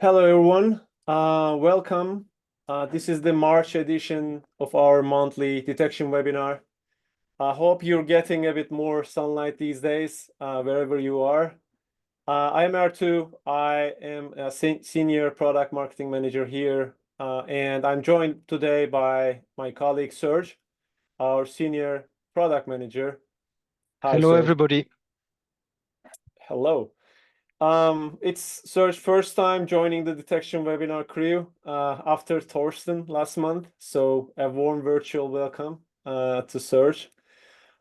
Hello, everyone. Welcome. This is the March edition of our monthly detection webinar. I hope you're getting a bit more sunlight these days, wherever you are. I am R2. I am a senior product marketing manager here, and I'm joined today by my colleague Serge, our senior product manager. Hi, Hello, Serge. everybody. Hello. It's Serge's first time joining the detection webinar crew after Thorsten last month, so a warm virtual welcome to Serge.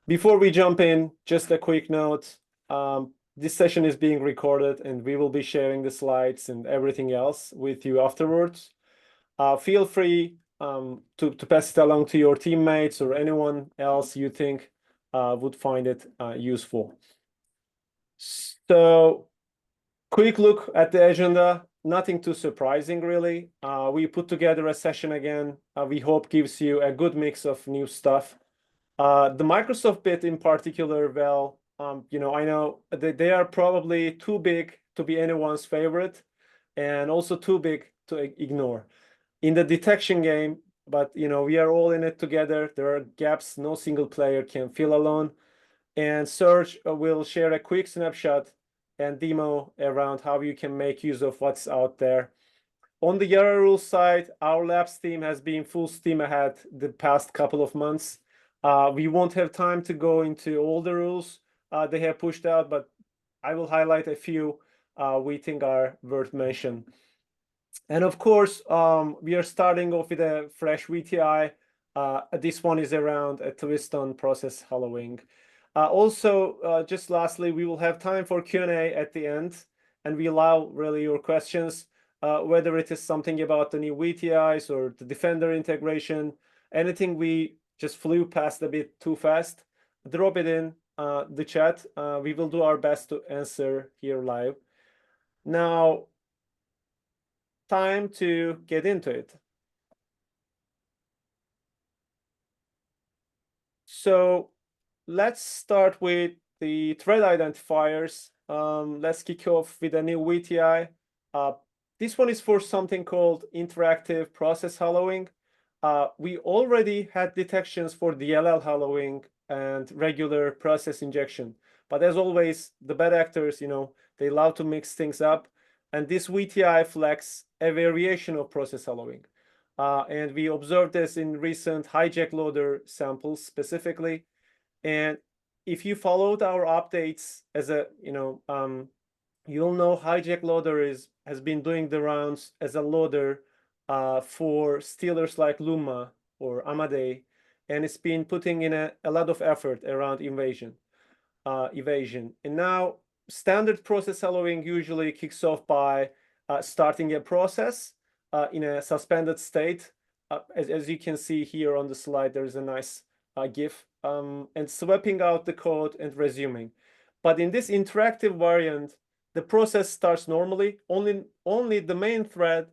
Before we jump in, just a quick note. This session is being recorded and we will be sharing the slides and everything else with you afterwards. Feel free to pass it along to your teammates or anyone else you think would find it useful. So, quick look at the agenda, nothing too surprising really. We put together a session again, we hope gives you a good mix of new stuff. The Microsoft bit in particular, well, I know that they are probably too big to be anyone's favorite and also too big to ignore. In the detection game, but we are all in it together. There are gaps no single player can fill alone. And Serge will share a quick snapshot and demo around how you can make use of what's out there. On the YARA rules side, our labs team has been full steam ahead the past couple of months. We won't have time to go into all the rules they have pushed out, but I will highlight a few we think are worth mention. And of course, we are starting off with a fresh VTI. This one is around a twist on process hollowing. Also, just lastly, we will have time for Q&A at the end, and we allow really your questions, whether it is something about the new VTIs or the Defender integration, anything we just flew past a bit too fast, drop it in the chat. We will do our best to answer here live. Now, time to get into it. So let's start with the threat identifiers. Let's kick off with a new VTI. This one is for something called interactive process hollowing. We already had detections for DLL hollowing and regular process injection. But as always, the bad actors, they love to mix things up. And this VTI flags a variation of process hollowing. And we observed this in recent hijack loader samples specifically. And if you followed our updates as you'll know hijack loader has been doing the rounds as a loader for stealers like Luma or Amadei, and it's been putting in a lot of effort around evasion. And now standard process hollowing usually kicks off by starting a process in a suspended state. As you can see here on the slide, there's a nice GIF, and swapping out the code and resuming. But in this interactive variant, the process starts normally, only the main thread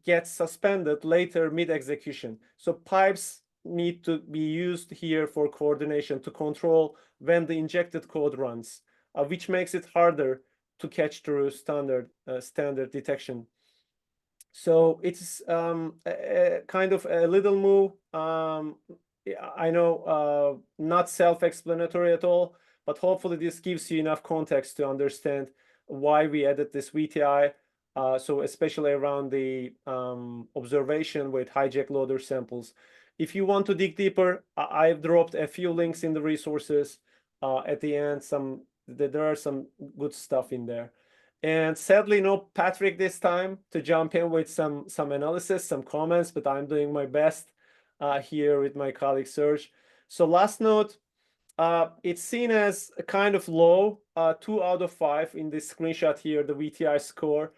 gets suspended later mid-execution. So pipes need to be used here for coordination to control when the injected code runs, which makes it harder to catch through standard detection. So it's kind of a little move. I know not self-explanatory at all, but hopefully this gives you enough context to understand why we added this VTI. So especially around the observation with hijack loader samples. If you want to dig deeper, I've dropped a few links in the resources at the end. There are some good stuff in there. And sadly, no Patrick this time to jump in with some analysis, some comments, but I'm doing my best here with my colleague Serge. So last note, it's seen as a kind of low, 2 out of 5 in this screenshot here, the VTI score.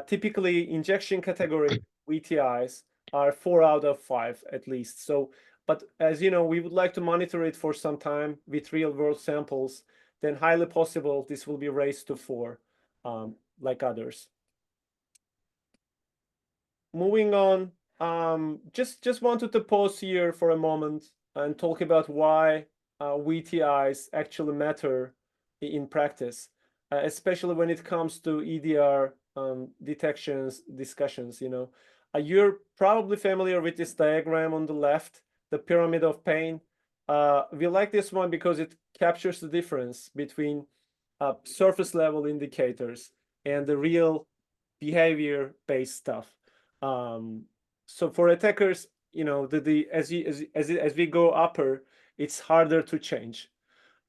Typically, injection category VTIs are 4 out of 5 at least. So, but as you know, we would like to monitor it for some time with real-world samples. Then highly possible this will be raised to 4, like others. Moving on, just wanted to pause here for a moment and talk about why VTIs actually matter in practice, especially when it comes to EDR detections discussions. You're probably familiar with this diagram on the left, the pyramid of pain. We like this one because it captures the difference between surface level indicators and the real behavior-based stuff. So for attackers, as we go upper, it's harder to change.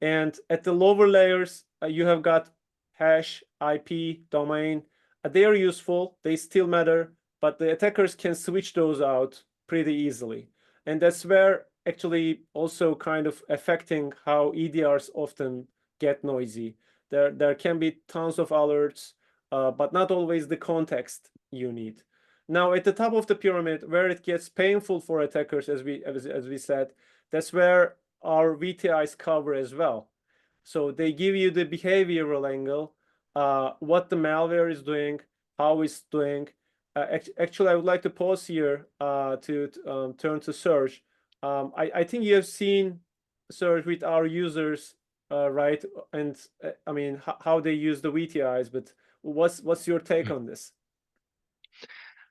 And at the lower layers, you have got hash, IP, domain. They are useful. They still matter, but the attackers can switch those out pretty easily. And that's where actually also kind of affecting how EDRs often get noisy. There can be tons of alerts, but not always the context you need. Now, at the top of the pyramid, where it gets painful for attackers, as we said, that's where our VTIs cover as well. So they give you the behavioral angle, what the malware is doing, how it's doing. Actually, I would like to pause here to turn to Serge. I think you have seen Serge with our users, right? And I mean, how they use the VTIs, but what's your take on this?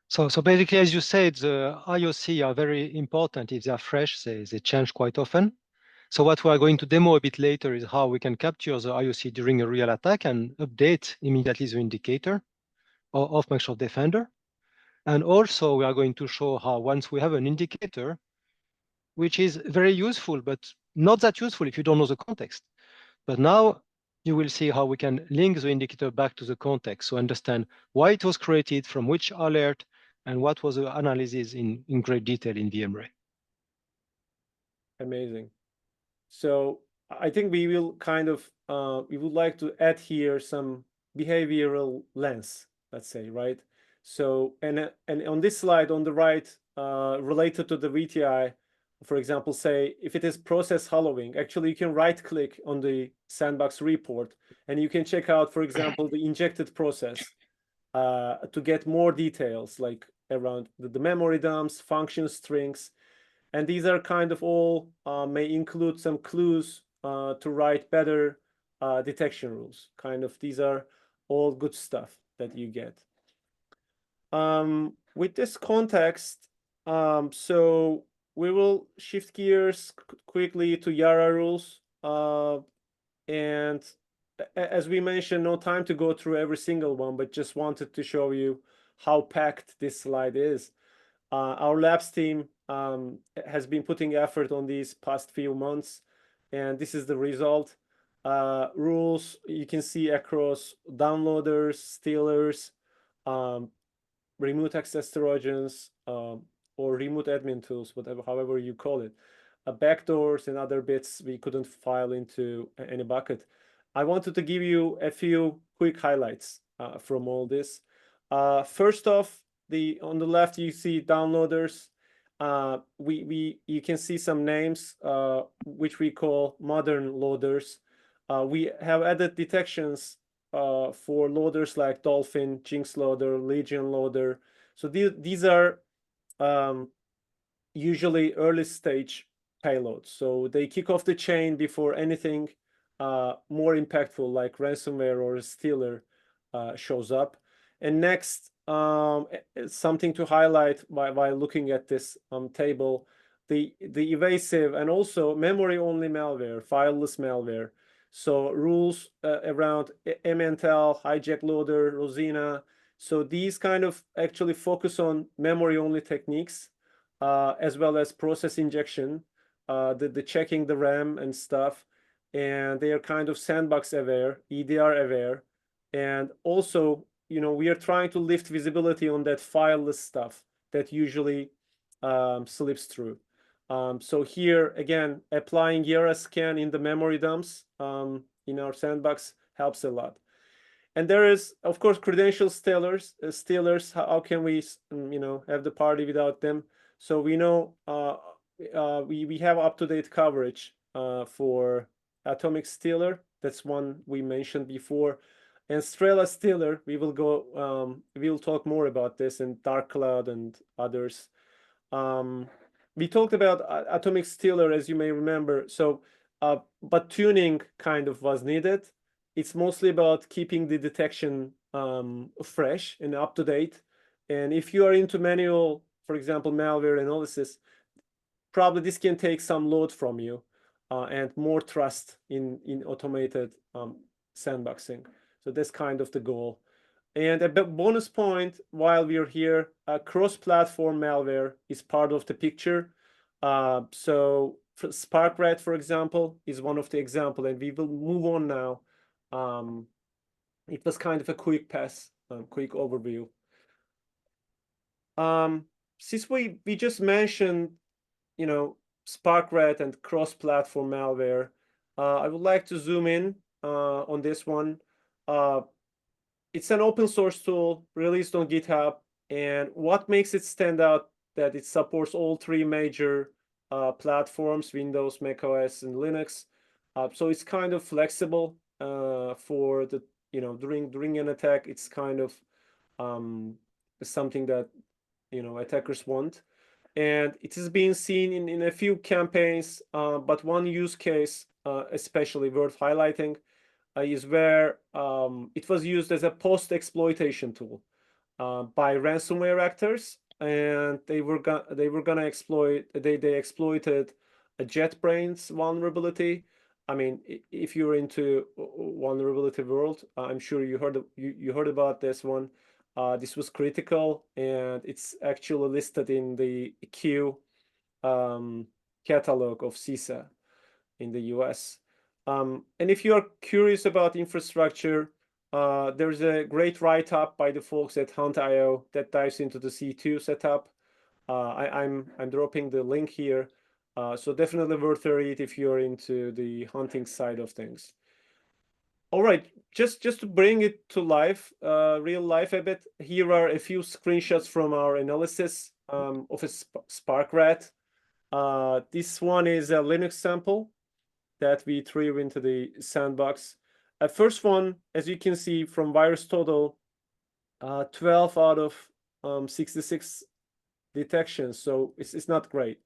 So basically, as you said, the IOC are very important. If they are fresh, they change quite often. So what we are going to demo a bit later is how we can capture the IOC during a real attack and update immediately the indicator of Microsoft Defender. And also we are going to show how once we have an indicator, which is very useful, but not that useful if you don't know the context. But now you will see how we can link the indicator back to the context. So understand why it was created, from which alert, and what was the analysis in great detail in VMRay. Amazing. So I think we will kind of, we would like to add here some behavioral lens, let's say, right? So, and on this slide on the right, related to the VTI, for example, say if it is process hollowing, actually you can right click on the sandbox report and you can check out, for example, the injected process to get more details like around the memory dumps, function strings. And these are kind of all may include some clues to write better detection rules. Kind of these are all good stuff that you get. With this context, so we will shift gears quickly to YARA rules. And as we mentioned, no time to go through every single one, but just wanted to show you how packed this slide is. Our labs team has been putting effort on these past few months, and this is the result. Rules you can see across downloaders, stealers, remote access trojans, or remote admin tools, however you call it, backdoors and other bits we couldn't file into any bucket. I wanted to give you a few quick highlights from all this. First off, on the left you see downloaders. You can see some names which we call modern loaders. We have added detections for loaders like Dolphin, Jinx loader, Legion loader. So these are usually early stage payloads. So they kick off the chain before anything more impactful like ransomware or a stealer shows up. And next, something to highlight while looking at this table, the evasive and also memory-only malware, fileless malware. So rules around Emmental, hijack loader, Rosina. So these kind of actually focus on memory-only techniques, as well as process injection, the checking the RAM and stuff. And they are kind of sandbox aware, EDR aware. And also, we are trying to lift visibility on that fileless stuff that usually slips through. So here, again, applying YARA scan in the memory dumps in our sandbox helps a lot. And there is, of course, credential stealers. How can we, have the party without them? So we know we have up-to-date coverage for Atomic Stealer. That's one we mentioned before. And StrelaStealer, we will talk more about this in Dark Cloud and others. We talked about Atomic Stealer, as you may remember. So, but tuning kind of was needed. It's mostly about keeping the detection fresh and up to date. And if you are into manual, for example, malware analysis, probably this can take some load from you and more trust in automated sandboxing. So that's kind of the goal. And a bonus point while we're here, cross-platform malware is part of the picture. So SparkRAT, for example, is one of the examples, and we will move on now. It was kind of a quick pass, quick overview. Since we just mentioned, SparkRAT and cross-platform malware, I would like to zoom in on this one. It's an open source tool released on GitHub, and what makes it stand out that it supports all three major platforms: Windows, macOS, and Linux. So it's kind of flexible for the during an attack. It's kind of something that attackers want, and it is being seen in a few campaigns. But one use case, especially worth highlighting, is where it was used as a post-exploitation tool by ransomware actors, and they were gonna exploit. They exploited a JetBrains vulnerability. I mean, if you're into vulnerability world, I'm sure you heard about this one. This was critical, and it's actually listed in the Q catalog of CISA in the US. And if you are curious about infrastructure, there's a great write-up by the folks at Hunt.io that dives into the C2 setup. I'm dropping the link here, so definitely worth a read if you're into the hunting side of things. All right, just to bring it to life, real life a bit, here are a few screenshots from our analysis of a SparkRAT. This one is a Linux sample that we threw into the sandbox. First one, as you can see from VirusTotal, 12 out of 66 detections, so it's not great.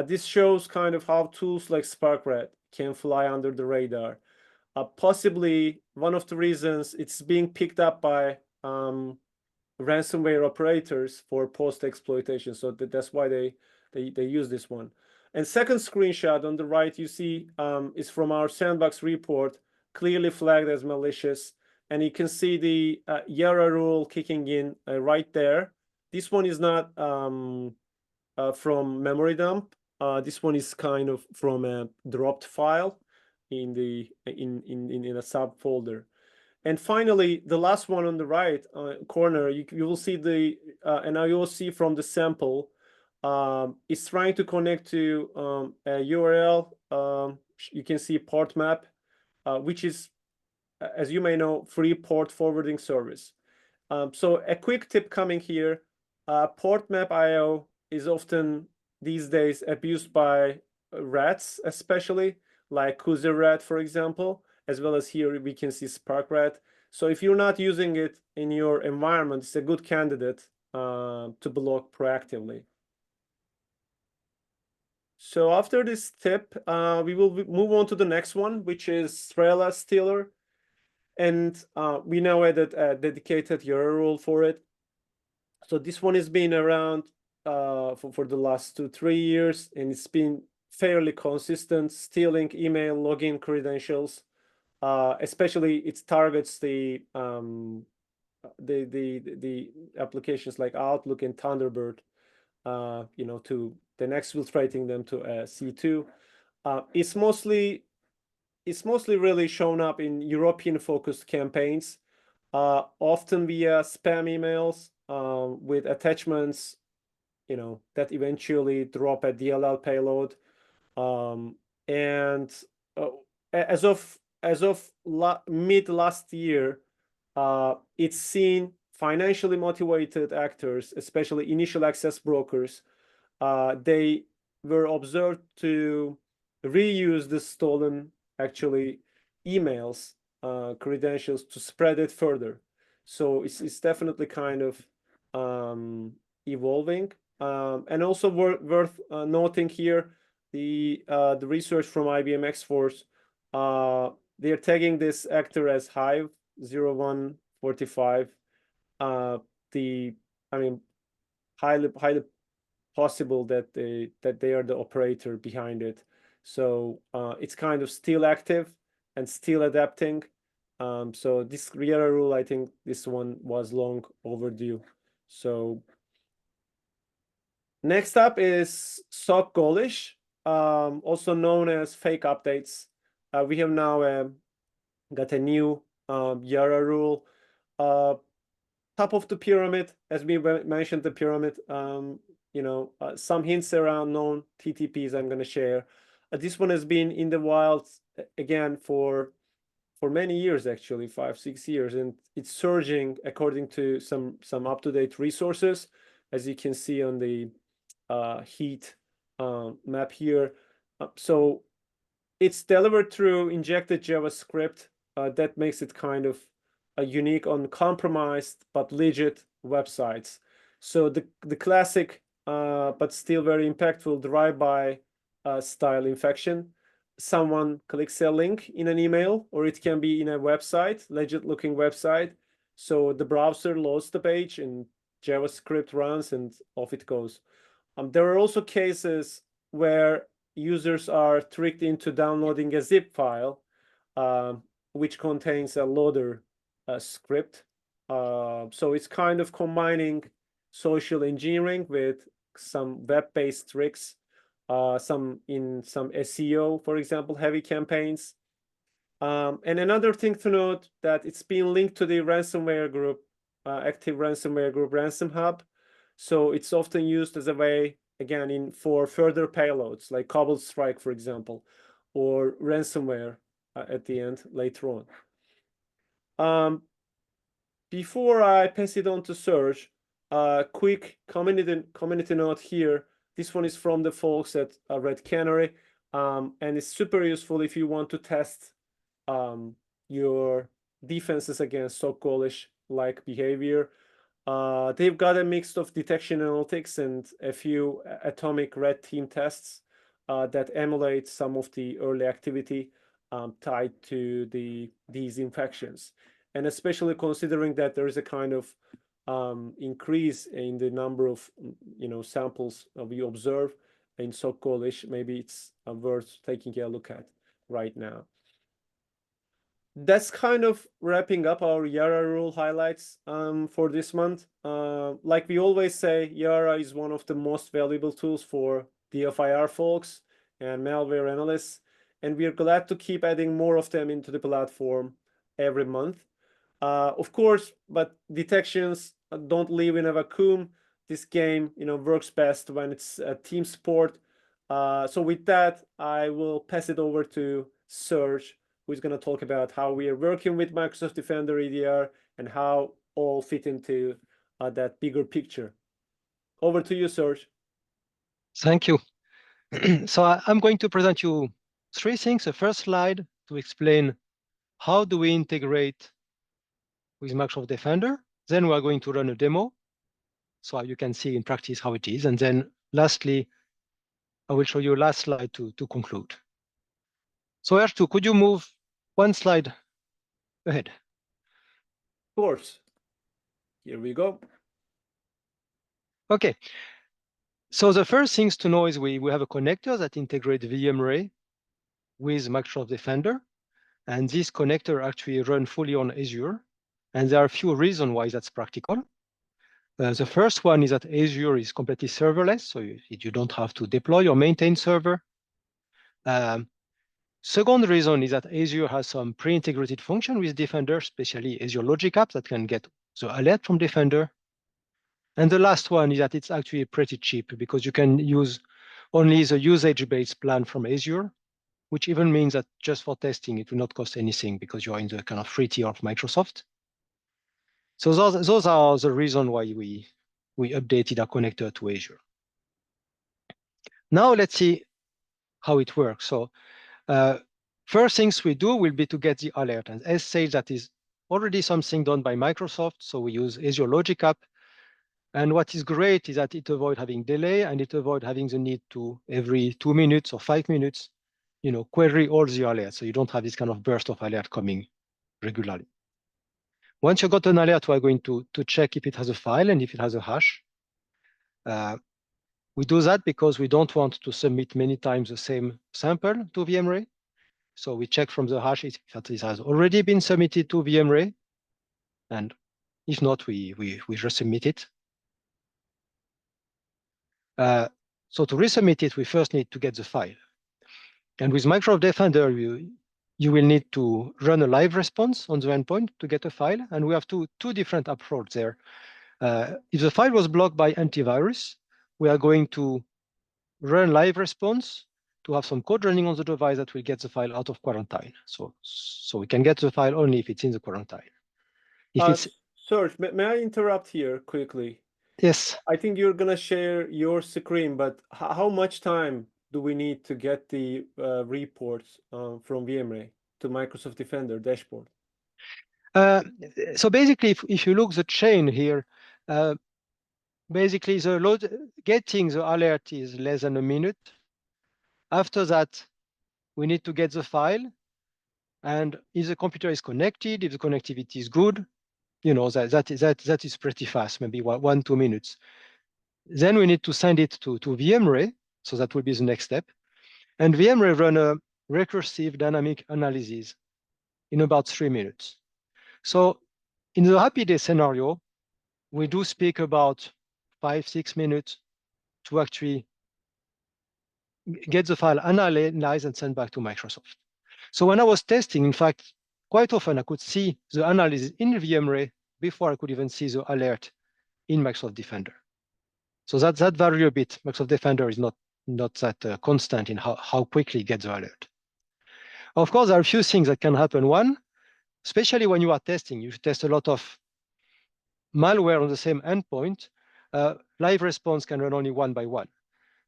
This shows kind of how tools like SparkRAT can fly under the radar. Possibly one of the reasons it's being picked up by ransomware operators for post-exploitation, so that's why they use this one. And second screenshot on the right you see is from our sandbox report, clearly flagged as malicious, and you can see the YARA rule kicking in right there. This one is not from memory dump. This one is kind of from a dropped file in a subfolder. And finally, the last one on the right corner, you will see the an IOC from the sample. It's trying to connect to a URL. You can see port map, which is, as you may know, free port forwarding service. So a quick tip coming here, port map IO is often these days abused by rats, especially like KuserRat, for example, as well as here we can see SparkRAT. So if you're not using it in your environment, it's a good candidate to block proactively. So after this tip, we will move on to the next one, which is StrelaStealer. And we now added a dedicated YARA rule for it. So this one has been around for the last 2-3 years, and it's been fairly consistent, stealing email login credentials. Especially it targets the applications like Outlook and Thunderbird, to then exfiltrating them to C2. It's mostly really shown up in European-focused campaigns, often via spam emails with attachments, that eventually drop a DLL payload. And as of mid last year, it's seen financially motivated actors, especially initial access brokers. They were observed to reuse the stolen emails credentials to spread it further. So it's definitely kind of evolving. And also worth noting here, the research from IBM X-Force, they're tagging this actor as Hive 01 45. I mean, highly possible that they are the operator behind it. So it's kind of still active and still adapting. So this YARA rule, I think this one was long overdue. So next up is SocGholish, also known as fake updates. We have now got a new YARA rule. Top of the pyramid, as we mentioned the pyramid, some hints around known TTPs I'm going to share. This one has been in the wild again for many years, actually 5-6 years, and it's surging according to some up-to-date resources, as you can see on the heat map here. So it's delivered through injected JavaScript that makes it kind of unique on compromised but legit websites. So the classic but still very impactful drive-by style infection. Someone clicks a link in an email, or it can be in a website, legit looking website. So the browser loads the page and JavaScript runs and off it goes. There are also cases where users are tricked into downloading a zip file, which contains a loader script. So it's kind of combining social engineering with some web-based tricks, some SEO, for example, heavy campaigns. And another thing to note that it's been linked to the ransomware group, active ransomware group, Ransom Hub. So it's often used as a way, again, for further payloads like Cobalt Strike, for example, or ransomware at the end later on. Before I pass it on to Serge, quick community note here. This one is from the folks at Red Canary, and it's super useful if you want to test your defenses against SocGholish-like behavior. They've got a mix of detection analytics and a few atomic red team tests that emulate some of the early activity tied to these infections. And especially considering that there is a kind of increase in the number of samples we observe in SocGholish, maybe it's worth taking a look at right now. That's kind of wrapping up our YARA rule highlights for this month. Like we always say, YARA is one of the most valuable tools for DFIR folks and malware analysts, and we're glad to keep adding more of them into the platform every month. Of course, but detections don't live in a vacuum. This game, works best when it's a team sport. So with that, I will pass it over to Serge, who's going to talk about how we are working with Microsoft Defender EDR and how all fit into that bigger picture. Over to you, Serge. Thank you. So I'm going to present you 3 things. The first slide to explain how do we integrate with Microsoft Defender. Then we are going to run a demo, so you can see in practice how it is. And then lastly, I will show you a last slide to conclude. So R2, could you move 1 slide ahead? Of course. Here we go. Okay. So the first things to know is we have a connector that integrates VMRay with Microsoft Defender. And this connector actually runs fully on Azure. And there are a few reasons why that's practical. The first one is that Azure is completely serverless, so you don't have to deploy or maintain server. Second reason is that Azure has some pre-integrated function with Defender, especially Azure Logic Apps that can get the alert from Defender. And the last one is that it's actually pretty cheap because you can use only the usage-based plan from Azure, which even means that just for testing, it will not cost anything because you're in the kind of free tier of Microsoft. So those are the reasons why we updated our connector to Azure. Now let's see how it works. So first things we do will be to get the alert. And as said, that is already something done by Microsoft. So we use Azure Logic App. And what is great is that it avoids having delay and it avoids having the need to every 2 minutes or 5 minutes, query all the alerts. So you don't have this kind of burst of alert coming regularly. Once you got an alert, we're going to check if it has a file and if it has a hash. We do that because we don't want to submit many times the same sample to VMRay. So we check from the hash if it has already been submitted to VMRay. And if not, we resubmit it. So to resubmit it, we first need to get the file. And with Microsoft Defender, you will need to run a live response on the endpoint to get a file. And we have two different approaches there. If the file was blocked by antivirus, we are going to run live response to have some code running on the device that will get the file out of quarantine. So we can get the file only if it's in the quarantine. If it's Serge, may I interrupt here quickly? Yes. I think you're gonna share your screen, but how much time do we need to get the reports from VMRay to Microsoft Defender dashboard? So basically, if you look the chain here, basically getting the alert is less than a minute. After that, we need to get the file, and if the computer is connected, if the connectivity is good, you know that is pretty fast, maybe 1-2 minutes. Then we need to send it to VMRay, so that will be the next step. And VMRay run a recursive dynamic analysis in about 3 minutes. So in the happy day scenario, we do speak about 5-6 minutes to actually get the file analyzed and sent back to Microsoft. So when I was testing, in fact, quite often I could see the analysis in VMRay before I could even see the alert in Microsoft Defender. So that varies a bit. Microsoft Defender is not that constant in how quickly it gets the alert. Of course, there are a few things that can happen. One, especially when you are testing, you test a lot of malware on the same endpoint, live response can run only one by one.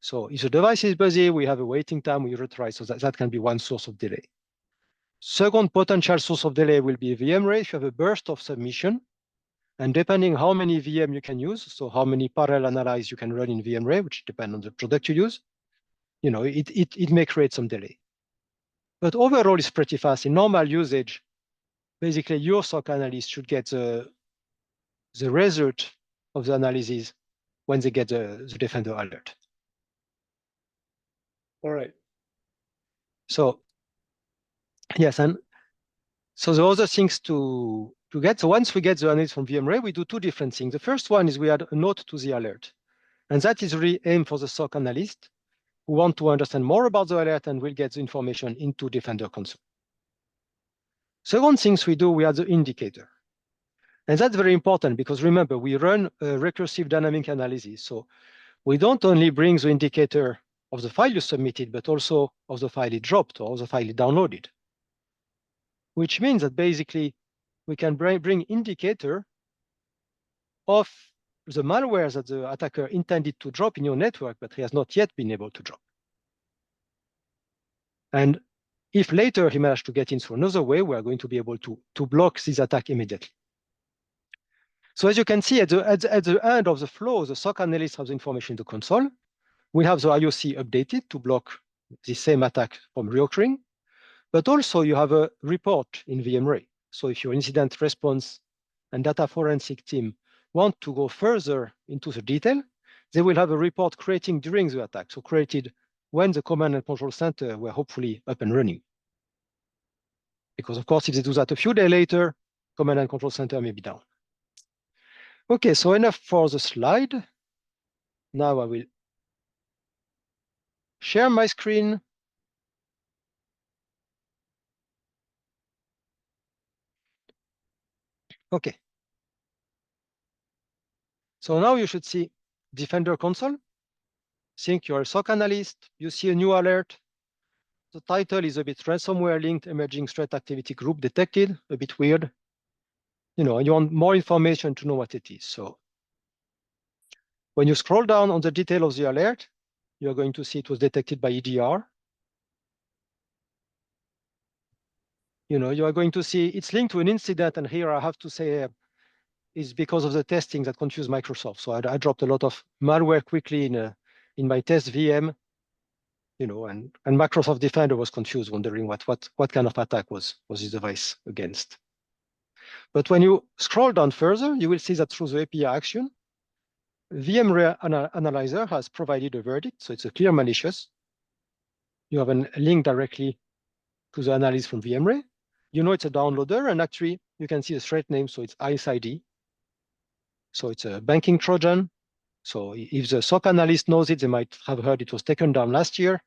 So if the device is busy, we have a waiting time, we retry, so that can be one source of delay. Second potential source of delay will be VMRay. If you have a burst of submission, and depending how many VM you can use, so how many parallel analyze you can run in VMRay, which depends on the product you use, you know, it may create some delay. But overall, it's pretty fast. In normal usage, basically your SOC analyst should get the result of the analysis when they get the Defender alert. All right. So yes, and so the other things to get, so once we get the analysis from VMRay, we do two different things. The first one is we add a note to the alert. And that is really aimed for the SOC analyst who want to understand more about the alert and will get the information into Defender console. Second things we do, we add the indicator. And that's very important because remember, we run a recursive dynamic analysis. So we don't only bring the indicator of the file you submitted, but also of the file it dropped or the file it downloaded. Which means that basically we can bring indicator of the malware that the attacker intended to drop in your network, but he has not yet been able to drop. And if later he managed to get in through another way, we are going to be able to block this attack immediately. So as you can see, at the end of the flow, the SOC analyst has the information in the console. We have the IOC updated to block the same attack from reoccurring, but also you have a report in VMRay. So if your incident response and data forensic team want to go further into the detail, they will have a report creating during the attack, so created when the command and control center were hopefully up and running. Because of course, if they do that a few days later, command and control center may be down. Okay, so enough for the slide. Now I will share my screen. Okay. So now you should see Defender console. Think you're a SOC analyst, you see a new alert. The title is a bit ransomware linked emerging threat activity group detected, a bit weird. You know, you want more information to know what it is. So when you scroll down on the detail of the alert, you're going to see it was detected by EDR. You know, you are going to see it's linked to an incident, and here I have to say is because of the testing that confused Microsoft. So I dropped a lot of malware quickly in my test VM, you know, and Microsoft Defender was confused, wondering what kind of attack was this device against. But when you scroll down further, you will see that through the API action, VMRay analyzer has provided a verdict, so it's a clear malicious. You have a link directly to the analysis from VMRay. You know it's a downloader, and actually you can see the threat name, so it's ICE-ID. So it's a banking Trojan. So if the SOC analyst knows it, they might have heard it was taken down last year.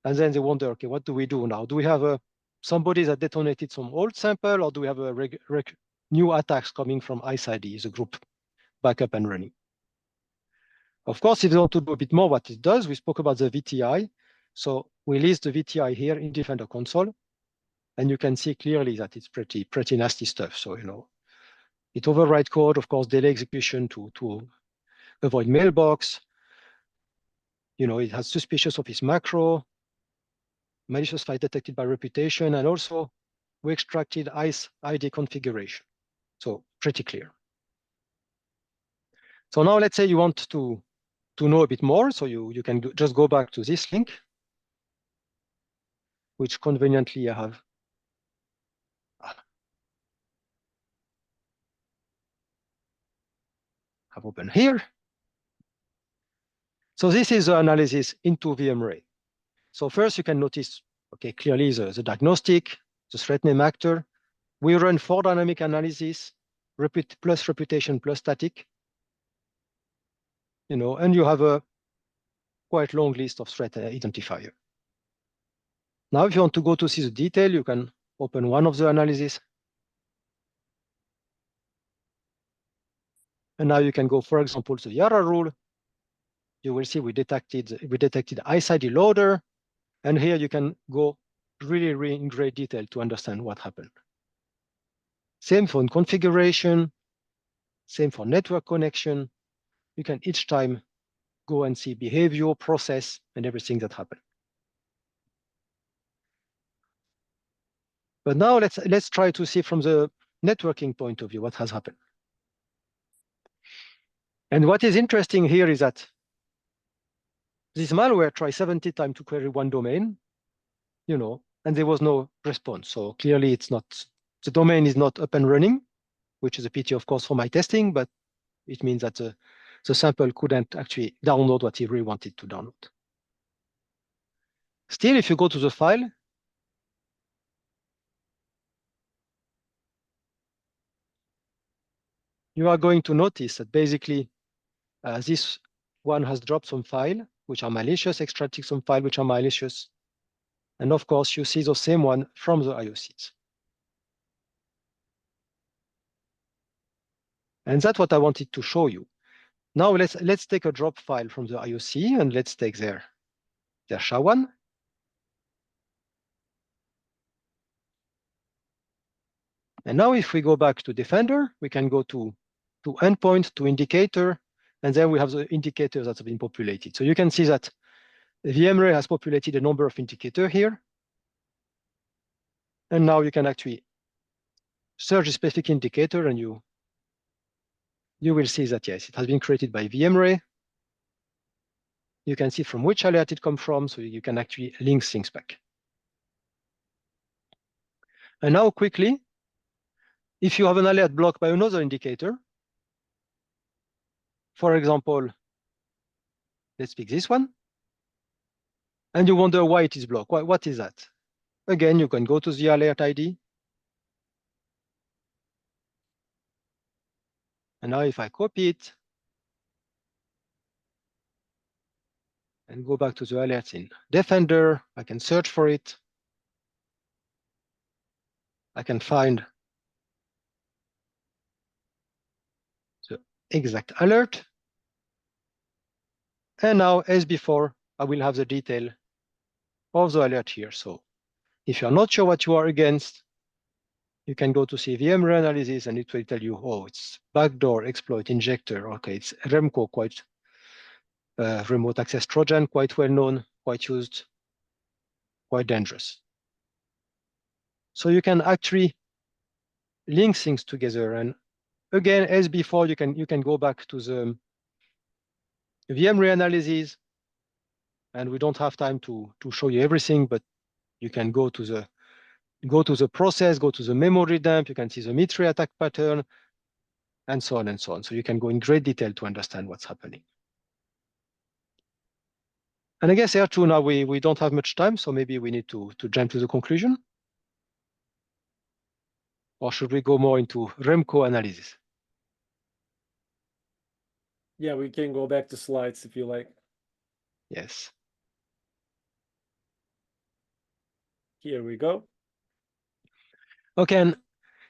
And then they wonder, okay, what do we do now? Do we have somebody that detonated some old sample, or do we have a new attacks coming from ICE-ID, the group back up and running? Of course, if you want to do a bit more what it does, we spoke about the VTI. So we list the VTI here in Defender console, and you can see clearly that it's pretty nasty stuff. So, it overwrite code, of course, delay execution to avoid mailbox. It has suspicious of its macro, malicious file detected by reputation, and also we extracted ICE-ID configuration. So pretty clear. So now let's say you want to know a bit more. So you can just go back to this link, which conveniently I have open here. So this is the analysis into VMRay. So first you can notice, okay, clearly the diagnostic, the threat name actor. We run 4 dynamic analysis, plus reputation plus static. And you have a quite long list of threat identifier. Now, if you want to go to see the detail, you can open one of the analyses. And now you can go, for example, to the YARA rule. You will see we detected ICE-ID loader. And here you can go really in great detail to understand what happened. Same for configuration, same for network connection. You can each time go and see behavior, process, and everything that happened. But now let's try to see from the networking point of view what has happened. And what is interesting here is that this malware tried 70 times to query one domain, and there was no response. So clearly the domain is not up and running, which is a pity, of course, for my testing, but it means that the sample couldn't actually download what he really wanted to download. Still, if you go to the file, you are going to notice that basically this one has dropped some file which are malicious, extracting some file which are malicious. And of course, you see the same one from the IOCs. And that's what I wanted to show you. Now let's take a drop file from the IOC and let's take their SHA-1. And now if we go back to Defender, we can go to Endpoint, to Indicator, and then we have the indicators that have been populated. So you can see that VMRay has populated a number of indicators here. And now you can actually search a specific indicator and you will see that, yes, it has been created by VMRay. You can see from which alert it comes from, so you can actually link things back. And now quickly, if you have an alert blocked by another indicator, for example, let's pick this one, and you wonder why it is blocked. What is that? Again, you can go to the alert ID. And now if I copy it and go back to the alerts in Defender, I can search for it. I can find the exact alert. And now, as before, I will have the detail of the alert here. So if you're not sure what you are against, you can go to see VMRay analysis and it will tell you, oh, it's backdoor, exploit, injector. Okay, it's REMCO, quite remote access Trojan, quite well known, quite used, quite dangerous. So you can actually link things together. And again, as before, you can go back to the VMRay analysis. And we don't have time to show you everything, but you can go to the go to the process, go to the memory dump, you can see the MITRE attack pattern, and so on and so on. So you can go in great detail to understand what's happening. And I guess here too, now we don't have much time, so maybe we need to jump to the conclusion. Or should we go more into REMCO analysis? Yeah, we can go back to slides if you like. Yes. Here we go. Okay, and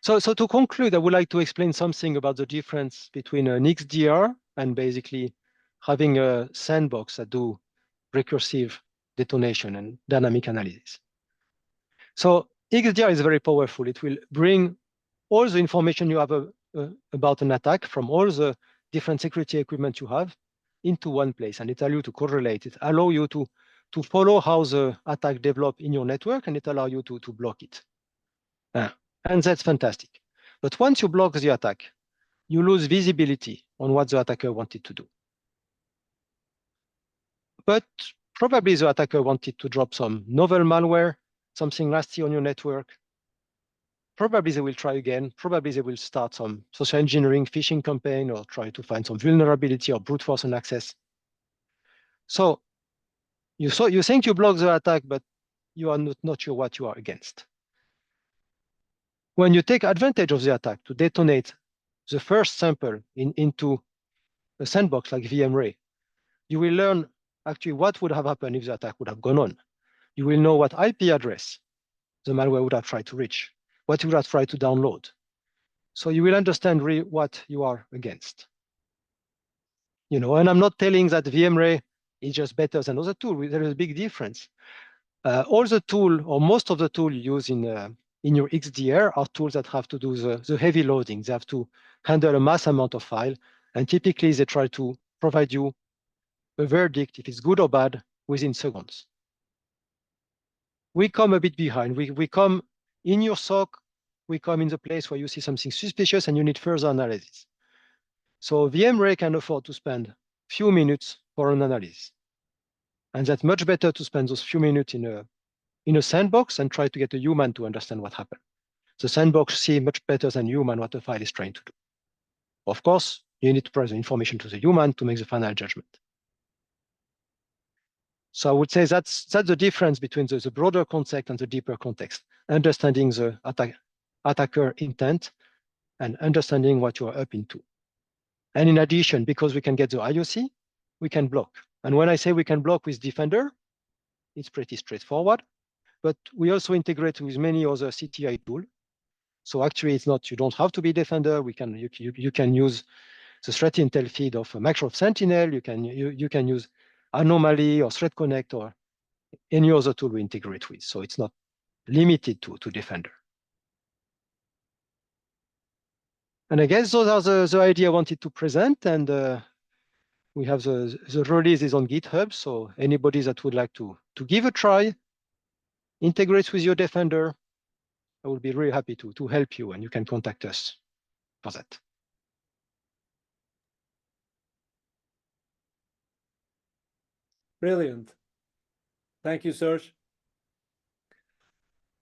so to conclude, I would like to explain something about the difference between an XDR and basically having a sandbox that do recursive detonation and dynamic analysis. So XDR is very powerful. It will bring all the information you have about an attack from all the different security equipment you have into one place, and it allows you to correlate. It allows you to follow how the attack develop in your network, and it allows you to block it. And that's fantastic. But once you block the attack, you lose visibility on what the attacker wanted to do. But probably the attacker wanted to drop some novel malware, something nasty on your network. Probably they will try again. Probably they will start some social engineering phishing campaign or try to find some vulnerability or brute force on access. So you think you block the attack, but you are not sure what you are against. When you take advantage of the attack to detonate the first sample into a sandbox like VMRay, you will learn actually what would have happened if the attack would have gone on. You will know what IP address the malware would have tried to reach, what you would have tried to download. So you will understand really what you are against. And I'm not telling that VMRay is just better than other tools. There is a big difference. All the tool or most of the tool you use in your XDR are tools that have to do the heavy loading. They have to handle a mass amount of file, and typically they try to provide you a verdict if it's good or bad within seconds. We come a bit behind. We come in your SOC, we come in the place where you see something suspicious and you need further analysis. So VMRay can afford to spend few minutes for an analysis. And that's much better to spend those few minutes in a sandbox and try to get a human to understand what happened. The sandbox sees much better than human what the file is trying to do. Of course, you need to provide the information to the human to make the final judgment. So I would say that's the difference between the broader context and the deeper context, understanding the attacker intent and understanding what you are up into. And in addition, because we can get the IOC, we can block. And when I say we can block with Defender, it's pretty straightforward, but we also integrate with many other CTI tools. So actually it's not, you don't have to be Defender. You can use the threat intel feed of Microsoft Sentinel. You can use Anomaly or Threat Connect or any other tool we integrate with. So it's not limited to Defender. And I guess those are the idea I wanted to present. And we have the release is on GitHub. So anybody that would like to give a try, integrate with your Defender, I would be really happy to help you, and you can contact us for that. Brilliant. Thank you, Serge.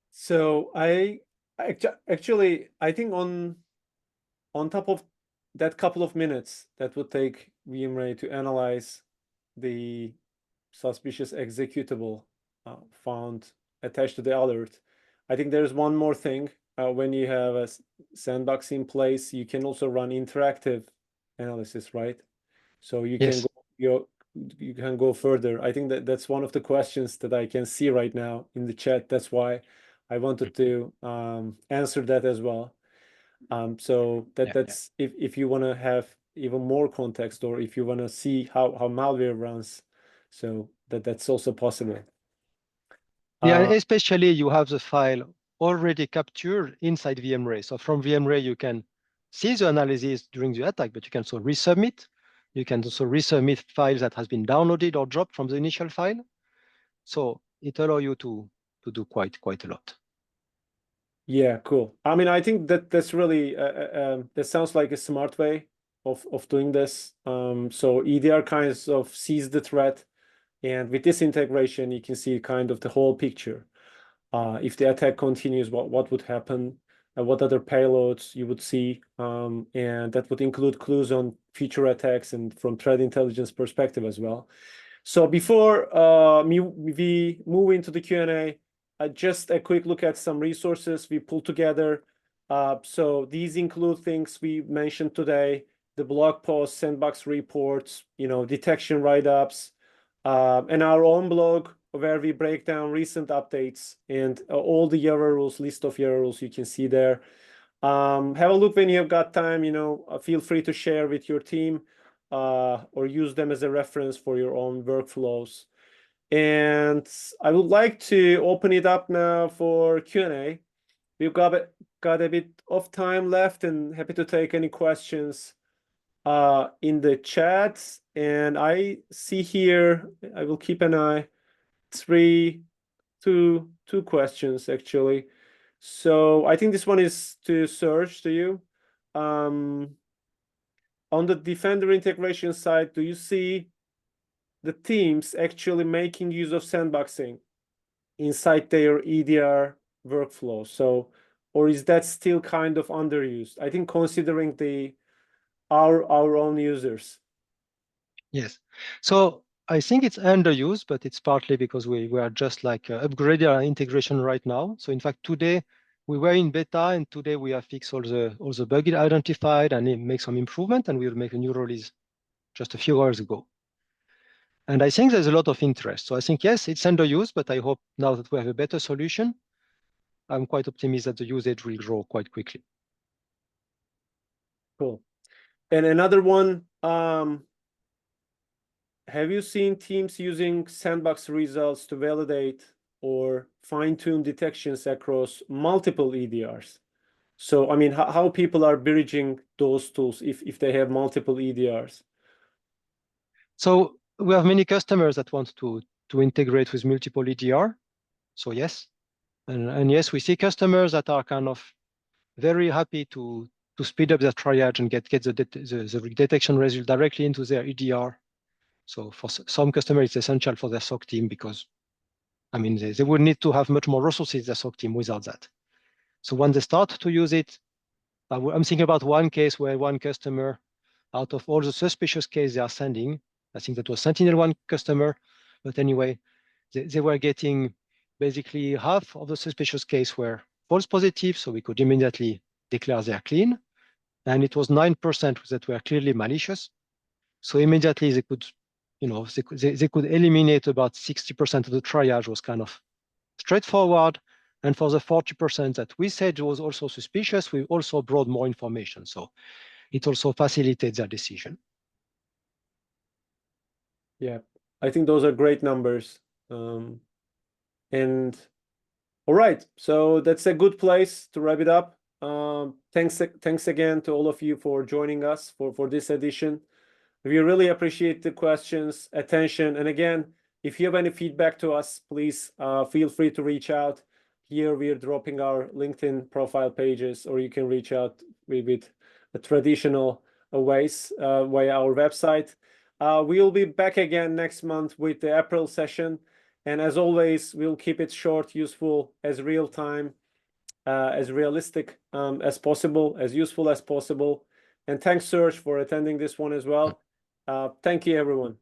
So I think on top of that couple of minutes that would take VMRay to analyze the suspicious executable found attached to the alert, I think there's one more thing. When you have a sandbox in place, you can also run interactive analysis, right? So you Yes. you can go further. I think that's one of the questions that I can see right now in the chat. That's why I wanted to answer that as well. So that's if you want to have even more context, or if you want to see how malware runs, so that's also possible. Yeah, especially you have the file already captured inside VMRay. So from VMRay, you can see the analysis during the attack, but you can also resubmit. You can also resubmit files that has been downloaded or dropped from the initial file. So it allows you to do quite a lot. Yeah, cool. I mean, I think that's really that sounds like a smart way of doing this. So EDR kind of sees the threat, and with this integration, you can see kind of the whole picture. if the attack continues, what would happen, and what other payloads you would see, and that would include clues on future attacks and from threat intelligence perspective as well. So before we move into the Q&A, just a quick look at some resources we pulled together. So these include things we mentioned today, the blog posts, sandbox reports, detection write-ups, and our own blog where we break down recent updates and all the YARA rules, list of YARA rules you can see there. Have a look when you have got time, feel free to share with your team or use them as a reference for your own workflows. And I would like to open it up now for Q&A. We've got a bit of time left and happy to take any questions in the chat. And I see here, I will keep an eye, two questions actually. So I think this one is to Serge, to you. On the Defender integration side, do you see the teams actually making use of sandboxing inside their EDR workflow? So, or is that still kind of underused? I think considering our own users. Yes. So I think it's underused, but it's partly because we are just like upgrading our integration right now. So in fact, today we were in beta, and today we have fixed all the bugs identified and make some improvement, and we'll make a new release just a few hours ago. And I think there's a lot of interest. So I think, yes, it's underused, but I hope now that we have a better solution, I'm quite optimistic that the usage will grow quite quickly. Cool. And another one, have you seen teams using sandbox results to validate or fine-tune detections across multiple EDRs? So, I mean, how people are bridging those tools if they have multiple EDRs? So we have many customers that want to integrate with multiple EDR. So yes, and yes, we see customers that are kind of very happy to speed up their triage and get the detection result directly into their EDR. So for some customers, it's essential for their SOC team because, I mean, they would need to have much more resources, their SOC team, without that. So when they start to use it, I'm thinking about one case where one customer, out of all the suspicious cases they are sending, I think that was Sentinel-1 customer, but anyway, they were getting basically half of the suspicious case were false positive, so we could immediately declare they are clean, and it was 9% that were clearly malicious. So immediately they could, they could eliminate about 60% of the triage was kind of straightforward. And for the 40% that we said was also suspicious, we also brought more information. So it also facilitates their decision. Yeah, I think those are great numbers. And all right, so that's a good place to wrap it up. Thanks again to all of you for joining us for this edition. We really appreciate the questions, attention, and again, if you have any feedback to us, please feel free to reach out. Here we are dropping our LinkedIn profile pages, or you can reach out with the traditional ways via our website. We'll be back again next month with the April session. And as always, we'll keep it short, useful, as real time, as realistic as possible, as useful as possible. And thanks, Serge, for attending this one as well. Thank you, everyone.